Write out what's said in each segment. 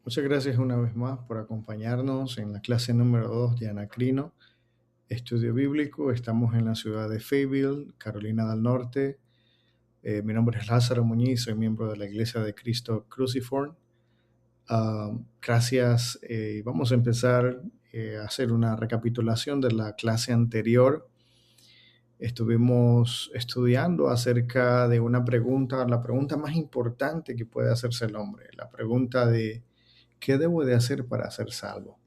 Muchas gracias una vez más por acompañarnos en la clase número 2 de Anacrino, Estudio Bíblico. Estamos en la ciudad de Fayetteville, Carolina del Norte. Mi nombre es Lázaro Muñiz, soy miembro de la Iglesia de Cristo Cruciform. Gracias. Vamos a empezar a hacer una recapitulación de la clase anterior. Estuvimos estudiando acerca de una pregunta, la pregunta más importante que puede hacerse el hombre, la pregunta de ¿qué debo de hacer para ser salvo?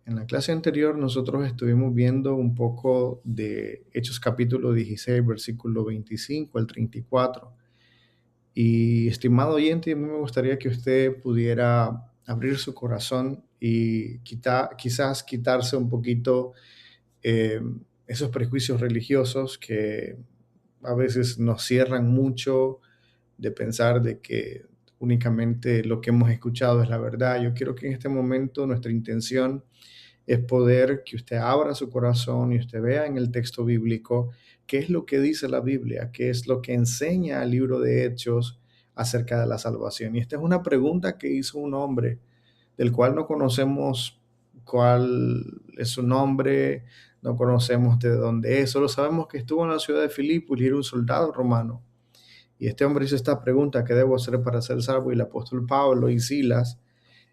En la clase anterior nosotros estuvimos viendo un poco de Hechos capítulo 16, versículo 25 al 34. Y estimado oyente, a mí me gustaría que usted pudiera abrir su corazón y quizás quitarse un poquito eh, esos prejuicios religiosos que a veces nos cierran mucho de pensar de que únicamente lo que hemos escuchado es la verdad. Yo quiero que en este momento nuestra intención es poder que usted abra su corazón y usted vea en el texto bíblico qué es lo que dice la Biblia, qué es lo que enseña el libro de Hechos acerca de la salvación. Y esta es una pregunta que hizo un hombre del cual no conocemos cuál es su nombre, no conocemos de dónde es, solo sabemos que estuvo en la ciudad de Filipos y era un soldado romano. Y este hombre hizo esta pregunta: ¿qué debo hacer para ser salvo? Y el apóstol Pablo y Silas,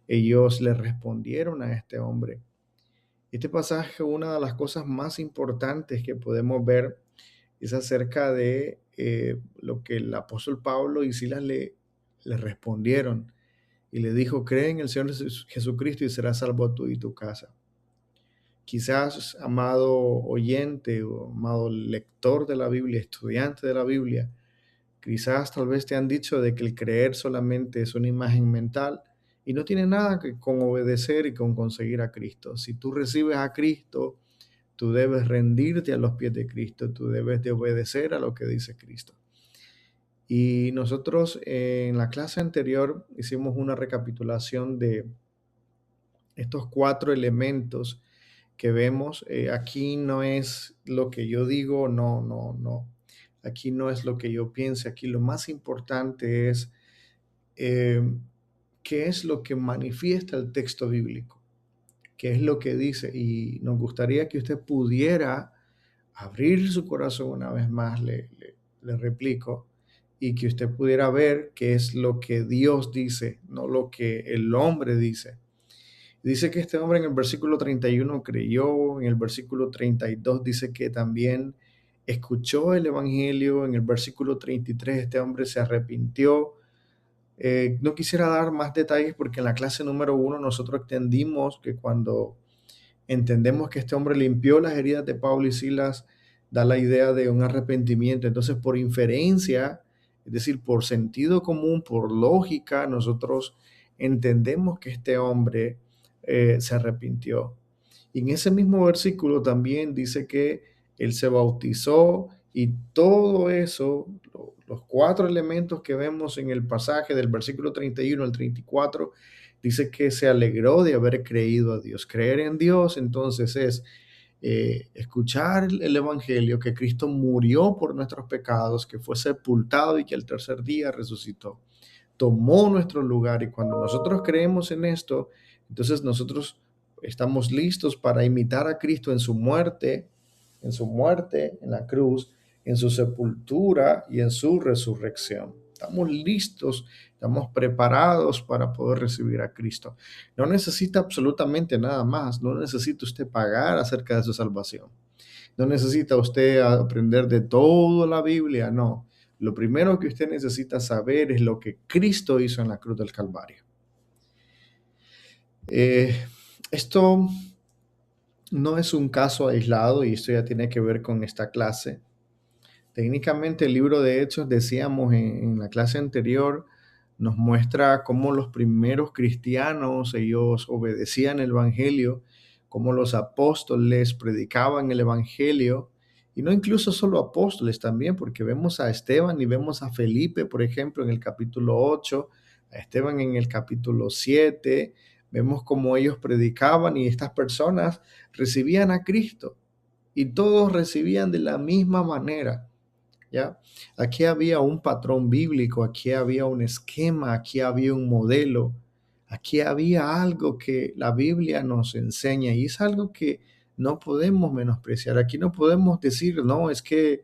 ellos le respondieron a este hombre. Este pasaje, una de las cosas más importantes que podemos ver es acerca de lo que el apóstol Pablo y Silas le respondieron. Y le dijo: cree en el Señor Jesucristo y serás salvo tú y tu casa. Quizás, amado oyente o amado lector de la Biblia, estudiante de la Biblia, quizás tal vez te han dicho de que el creer solamente es una imagen mental y no tiene nada que con obedecer y con conseguir a Cristo. Si tú recibes a Cristo, tú debes rendirte a los pies de Cristo, tú debes de obedecer a lo que dice Cristo. Y nosotros en la clase anterior hicimos una recapitulación de estos 4 elementos que vemos. Aquí no es lo que yo digo, no. Aquí no es lo que yo piense. Aquí lo más importante es eh, qué es lo que manifiesta el texto bíblico, qué es lo que dice. Y nos gustaría que usted pudiera abrir su corazón una vez más, le replico, y que usted pudiera ver qué es lo que Dios dice, no lo que el hombre dice. Dice que este hombre en el versículo 31 creyó, en el versículo 32 dice que también escuchó el evangelio, en el versículo 33 este hombre se arrepintió. No quisiera dar más detalles porque en la clase número 1 nosotros entendimos que cuando entendemos que este hombre limpió las heridas de Pablo y Silas, da la idea de un arrepentimiento. Entonces, por inferencia, es decir, por sentido común, por lógica, nosotros entendemos que este hombre se arrepintió. Y en ese mismo versículo también dice que él se bautizó y todo eso, los 4 elementos que vemos en el pasaje del versículo 31 al 34, dice que se alegró de haber creído a Dios. Creer en Dios entonces es escuchar el Evangelio, que Cristo murió por nuestros pecados, que fue sepultado y que el tercer día resucitó. Tomó nuestro lugar, y cuando nosotros creemos en esto, entonces nosotros estamos listos para imitar a Cristo en la cruz, en su sepultura y en su resurrección. Estamos listos, estamos preparados para poder recibir a Cristo. No necesita absolutamente nada más, no necesita usted pagar acerca de su salvación. No necesita usted aprender de toda la Biblia, no. Lo primero que usted necesita saber es lo que Cristo hizo en la cruz del Calvario. Esto no es un caso aislado y esto ya tiene que ver con esta clase. Técnicamente el libro de Hechos, decíamos en la clase anterior, nos muestra cómo los primeros cristianos, ellos obedecían el Evangelio, cómo los apóstoles predicaban el Evangelio, y no incluso solo apóstoles también, porque vemos a Esteban y vemos a Felipe, por ejemplo, en el capítulo 8, a Esteban en el capítulo 7, vemos cómo ellos predicaban y estas personas recibían a Cristo, y todos recibían de la misma manera. ¿Ya? Aquí había un patrón bíblico, aquí había un esquema, aquí había un modelo, Aquí había algo que la Biblia nos enseña y es algo que no podemos menospreciar. Aquí no podemos decir, no, es que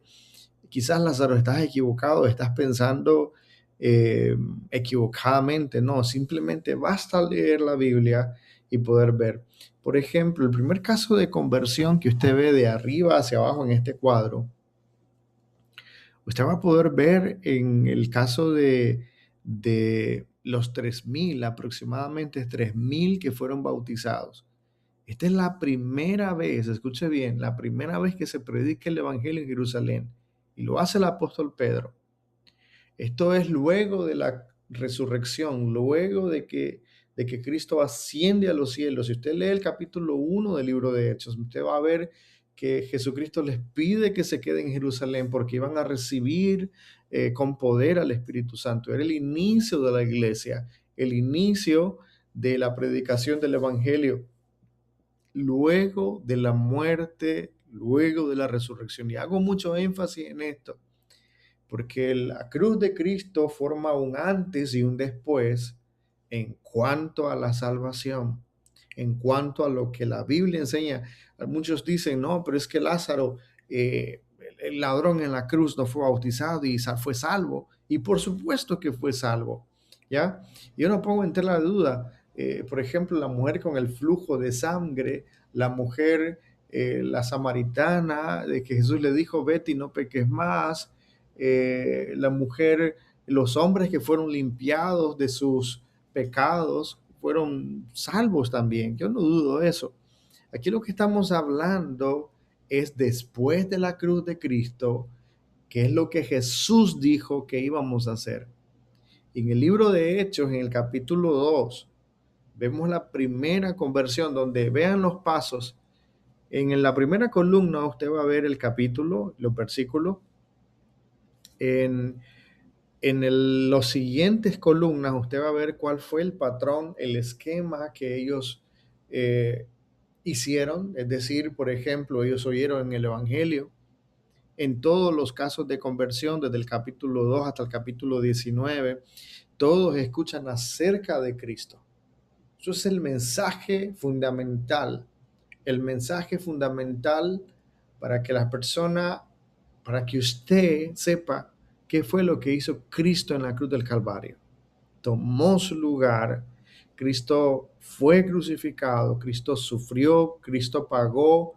quizás Lázaro estás equivocado, estás pensando eh, equivocadamente. No, simplemente basta leer la Biblia y poder ver. Por ejemplo, el primer caso de conversión que usted ve de arriba hacia abajo en este cuadro, usted va a poder ver en el caso de los 3,000, aproximadamente 3,000 que fueron bautizados. Esta es la primera vez, escuche bien, la primera vez que se predica el Evangelio en Jerusalén. Y lo hace el apóstol Pedro. Esto es luego de la resurrección, luego de que Cristo asciende a los cielos. Si usted lee el capítulo 1 del libro de Hechos, usted va a ver que Jesucristo les pide que se queden en Jerusalén porque iban a recibir con poder al Espíritu Santo. Era el inicio de la iglesia, el inicio de la predicación del Evangelio, luego de la muerte, luego de la resurrección. Y hago mucho énfasis en esto porque la cruz de Cristo forma un antes y un después en cuanto a la salvación, en cuanto a lo que la Biblia enseña. Muchos dicen, no, pero es que Lázaro, el ladrón en la cruz, no fue bautizado y fue salvo. Y por supuesto que fue salvo, ¿ya? Yo no pongo en tela de duda, por ejemplo, la mujer con el flujo de sangre, la mujer, la samaritana, de que Jesús le dijo, vete y no peques más, la mujer, los hombres que fueron limpiados de sus pecados, fueron salvos también. Yo no dudo eso. Aquí lo que estamos hablando es después de la cruz de Cristo, que es lo que Jesús dijo que íbamos a hacer. En el libro de Hechos, en el capítulo 2, vemos la primera conversión, donde vean los pasos. En la primera columna usted va a ver el capítulo, los versículos. En los siguientes columnas usted va a ver cuál fue el patrón, el esquema que ellos hicieron. Es decir, por ejemplo, ellos oyeron en el Evangelio. En todos los casos de conversión, desde el capítulo 2 hasta el capítulo 19, todos escuchan acerca de Cristo. Eso es el mensaje fundamental. El mensaje fundamental para que la persona, para que usted sepa qué fue lo que hizo Cristo en la cruz del Calvario. Tomó su lugar, Cristo fue crucificado, Cristo sufrió, Cristo pagó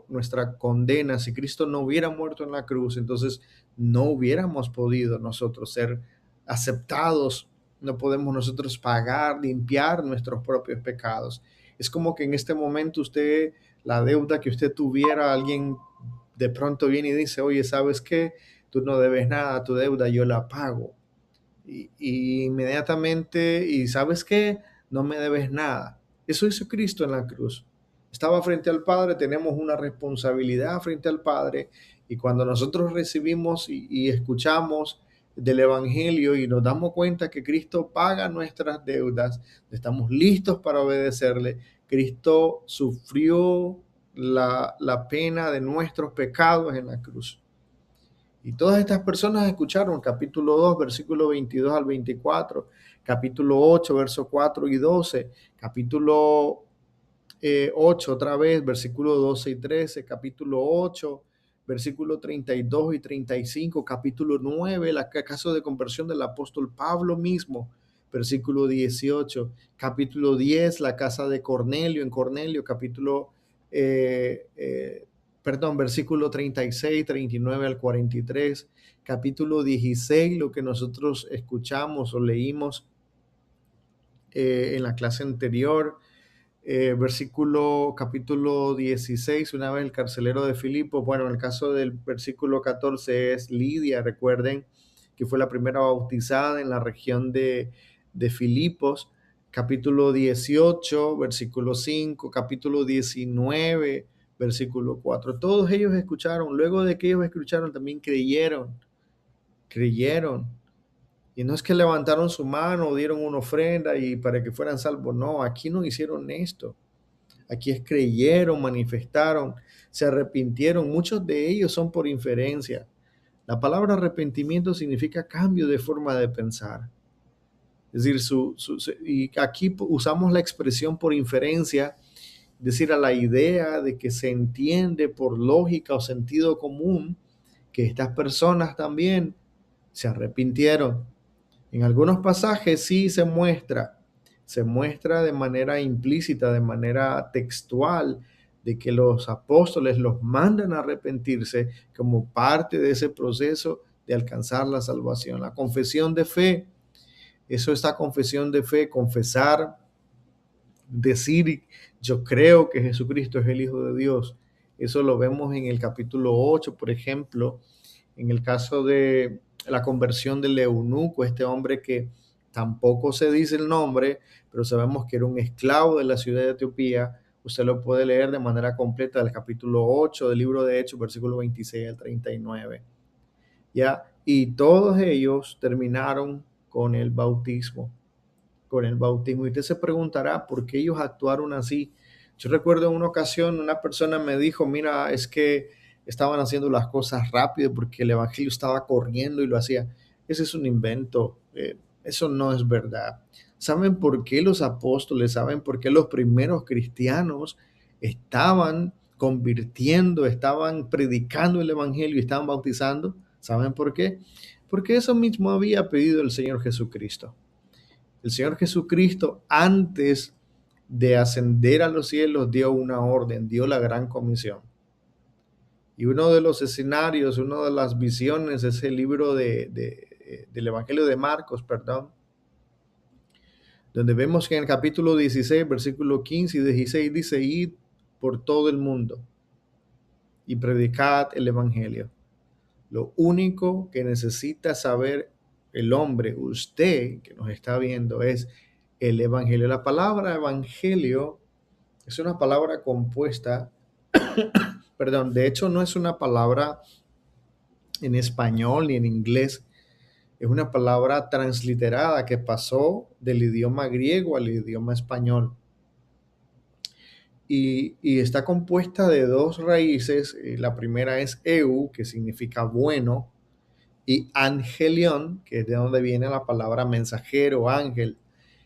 nuestra condena. Si Cristo no hubiera muerto en la cruz, entonces no hubiéramos podido nosotros ser aceptados, no podemos nosotros pagar, limpiar nuestros propios pecados. Es como que en este momento usted, la deuda que usted tuviera, alguien de pronto viene y dice, oye, ¿sabes qué? Tú no debes nada, tu deuda yo la pago. Y inmediatamente, ¿y sabes qué? No me debes nada. Eso hizo Cristo en la cruz. Estaba frente al Padre, tenemos una responsabilidad frente al Padre, y cuando nosotros recibimos y escuchamos del Evangelio y nos damos cuenta que Cristo paga nuestras deudas, estamos listos para obedecerle. Cristo sufrió la pena de nuestros pecados en la cruz. Y todas estas personas escucharon capítulo 2, versículo 22 al 24, capítulo 8, versos 4 y 12, capítulo 8 otra vez, versículo 12 y 13, capítulo 8, versículo 32 y 35, capítulo 9, el caso de conversión del apóstol Pablo mismo, versículo 18, capítulo 10, la casa de Cornelio, en Cornelio, eh, eh, versículo 36, 39 al 43, capítulo 16, lo que nosotros escuchamos o leímos en la clase anterior, capítulo 16, una vez el carcelero de Filipos. Bueno, en el caso del versículo 14 es Lidia, recuerden que fue la primera bautizada en la región de Filipos. Capítulo 18, versículo 5, capítulo 19, versículo 4. Todos ellos escucharon, luego de que ellos escucharon también creyeron. Y no es que levantaron su mano o dieron una ofrenda y para que fueran salvos, no, aquí no hicieron esto. Aquí es creyeron, manifestaron, se arrepintieron. Muchos de ellos son por inferencia. La palabra arrepentimiento significa cambio de forma de pensar. Es decir, y aquí usamos la expresión por inferencia, es decir, a la idea de que se entiende por lógica o sentido común que estas personas también se arrepintieron. En algunos pasajes sí se muestra de manera implícita, de manera textual, de que los apóstoles los mandan a arrepentirse como parte de ese proceso de alcanzar la salvación. La confesión de fe, eso es la confesión de fe, confesar, decir, yo creo que Jesucristo es el Hijo de Dios. Eso lo vemos en el capítulo 8, por ejemplo, en el caso de la conversión del eunuco, este hombre que tampoco se dice el nombre, pero sabemos que era un esclavo de la ciudad de Etiopía. Usted lo puede leer de manera completa del capítulo 8 del libro de Hechos, versículo 26 al 39. ¿Ya? Y todos ellos terminaron con el bautismo. Con el bautismo. Y usted se preguntará por qué ellos actuaron así. Yo recuerdo en una ocasión una persona me dijo, mira, es que estaban haciendo las cosas rápido porque el evangelio estaba corriendo y lo hacía. Ese es un invento. Eso no es verdad. ¿Saben por qué los apóstoles, saben por qué los primeros cristianos estaban convirtiendo, estaban predicando el evangelio y estaban bautizando? ¿Saben por qué? Porque eso mismo había pedido el Señor Jesucristo. El Señor Jesucristo, antes de ascender a los cielos, dio una orden, dio la gran comisión. Y uno de los escenarios, una de las visiones es el libro del Evangelio de Marcos, perdón, donde vemos que en el capítulo 16, versículo 15 y 16 dice, id por todo el mundo y predicad el Evangelio. Lo único que necesita saber el hombre, usted que nos está viendo, es el Evangelio. La palabra Evangelio es una palabra compuesta, perdón, de hecho no es una palabra en español ni en inglés, es una palabra transliterada que pasó del idioma griego al idioma español. Y está compuesta de dos raíces. La primera es eu, que significa bueno, y angelion, que es de donde viene la palabra mensajero, ángel.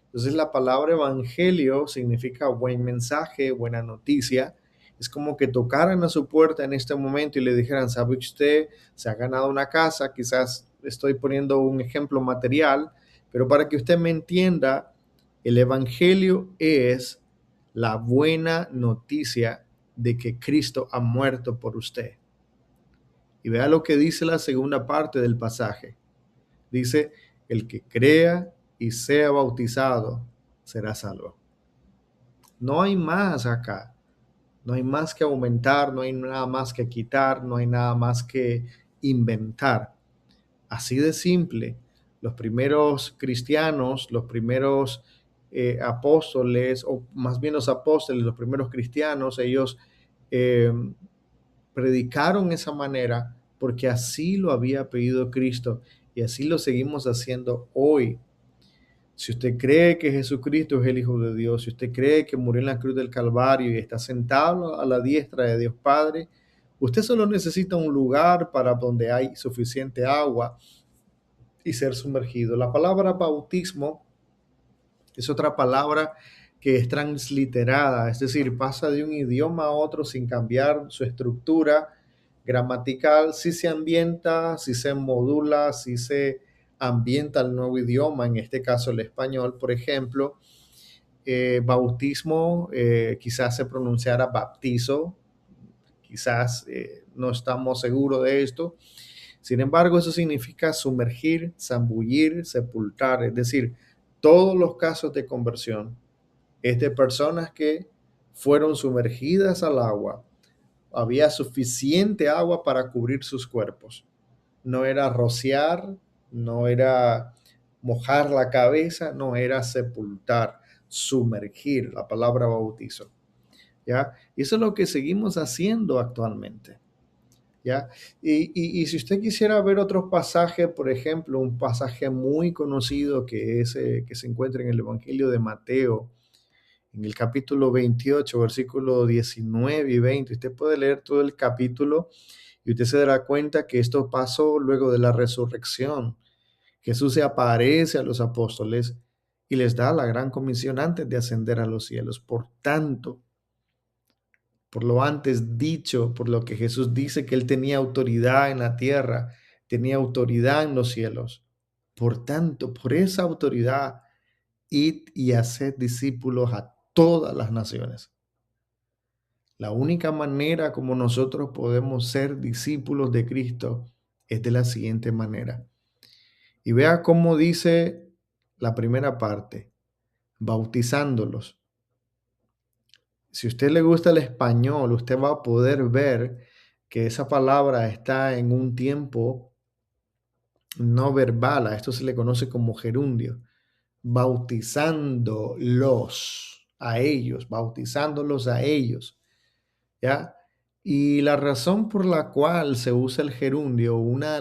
Entonces la palabra evangelio significa buen mensaje, buena noticia. Es como que tocaran a su puerta en este momento y le dijeran, ¿sabe usted? Se ha ganado una casa, quizás estoy poniendo un ejemplo material, pero para que usted me entienda, el evangelio es la buena noticia de que Cristo ha muerto por usted. Y vea lo que dice la segunda parte del pasaje. Dice, el que crea y sea bautizado será salvo. No hay más acá. No hay más que aumentar, no hay nada más que quitar, no hay nada más que inventar. Así de simple. Los primeros cristianos, los primeros apóstoles, o más bien los apóstoles, los primeros cristianos, ellos eh, predicaron esa manera porque así lo había pedido Cristo y así lo seguimos haciendo hoy. Si usted cree que Jesucristo es el Hijo de Dios, si usted cree que murió en la cruz del Calvario y está sentado a la diestra de Dios Padre, usted solo necesita un lugar para donde hay suficiente agua y ser sumergido. La palabra bautismo es otra palabra que es transliterada, es decir, pasa de un idioma a otro sin cambiar su estructura gramatical, si se ambienta, si se modula, si se ambienta el nuevo idioma, en este caso el español, por ejemplo. Bautismo, quizás se pronunciara baptizo, quizás no estamos seguros de esto. Sin embargo, eso significa sumergir, zambullir, sepultar, es decir, todos los casos de conversión es de personas que fueron sumergidas al agua. Había suficiente agua para cubrir sus cuerpos. No era rociar, no era mojar la cabeza, no era sepultar, sumergir, la palabra bautizo. ¿Ya? Y eso es lo que seguimos haciendo actualmente. ¿Ya? Y si usted quisiera ver otro pasaje, por ejemplo, un pasaje muy conocido que se encuentra en el Evangelio de Mateo, en el capítulo 28, versículo 19 y 20, usted puede leer todo el capítulo y usted se dará cuenta que esto pasó luego de la resurrección. Jesús se aparece a los apóstoles y les da la gran comisión antes de ascender a los cielos. Por tanto, por lo antes dicho, por lo que Jesús dice que él tenía autoridad en la tierra, tenía autoridad en los cielos. Por tanto, por esa autoridad, id y haced discípulos a todas las naciones. La única manera como nosotros podemos ser discípulos de Cristo es de la siguiente manera. Y vea cómo dice la primera parte, bautizándolos. Si a usted le gusta el español, usted va a poder ver que esa palabra está en un tiempo no verbal. A esto se le conoce como gerundio. Bautizándolos a ellos, ¿ya? Y la razón por la cual se usa el gerundio, una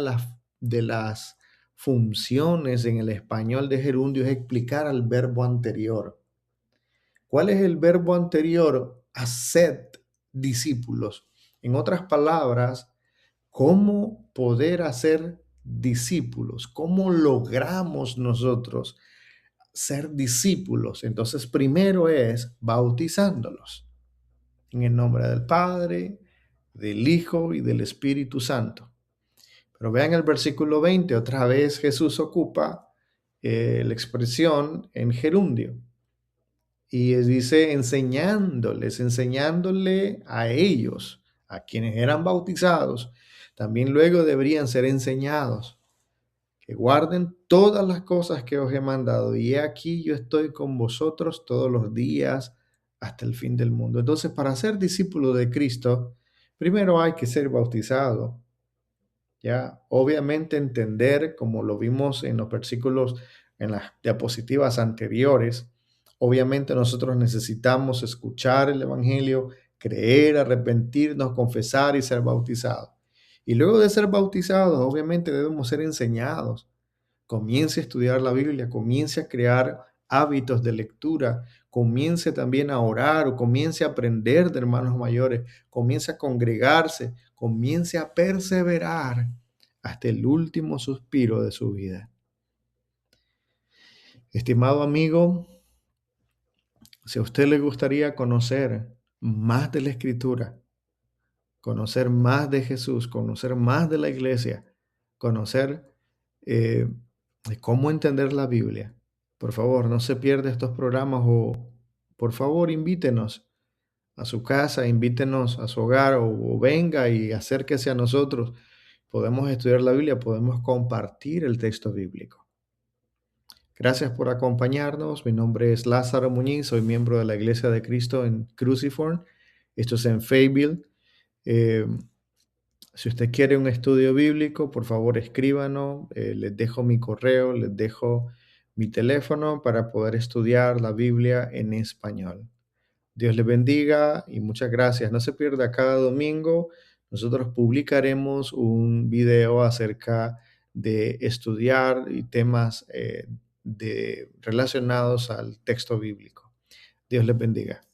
de las funciones en el español de gerundio es explicar al verbo anterior. ¿Cuál es el verbo anterior? Haced discípulos. En otras palabras, ¿cómo poder hacer discípulos? ¿Cómo logramos nosotros ser discípulos? Entonces, primero es bautizándolos en el nombre del Padre, del Hijo y del Espíritu Santo. Pero vean el versículo 20, otra vez Jesús ocupa la expresión en gerundio. Y dice enseñándole a ellos, a quienes eran bautizados, también luego deberían ser enseñados, que guarden todas las cosas que os he mandado. Y he aquí yo estoy con vosotros todos los días hasta el fin del mundo. Entonces, para ser discípulo de Cristo, primero hay que ser bautizado. Ya, obviamente entender, como lo vimos en los versículos, en las diapositivas anteriores, obviamente nosotros necesitamos escuchar el Evangelio, creer, arrepentirnos, confesar y ser bautizados. Y luego de ser bautizados, obviamente debemos ser enseñados. Comience a estudiar la Biblia, comience a crear hábitos de lectura, comience también a orar o comience a aprender de hermanos mayores, comience a congregarse, comience a perseverar hasta el último suspiro de su vida. Estimado amigo, si a usted le gustaría conocer más de la Escritura, conocer más de Jesús, conocer más de la iglesia, conocer eh, cómo entender la Biblia, por favor, no se pierda estos programas o por favor invítenos a su casa, invítenos a su hogar o venga y acérquese a nosotros. Podemos estudiar la Biblia, podemos compartir el texto bíblico. Gracias por acompañarnos. Mi nombre es Lázaro Muñiz, soy miembro de la Iglesia de Cristo en Cruciform. Esto es en Fayetteville. Eh, si usted quiere un estudio bíblico, por favor escríbanos. Les dejo mi correo, les dejo mi teléfono para poder estudiar la Biblia en español. Dios les bendiga y muchas gracias. No se pierda cada domingo. Nosotros publicaremos un video acerca de estudiar y temas relacionados al texto bíblico. Dios les bendiga.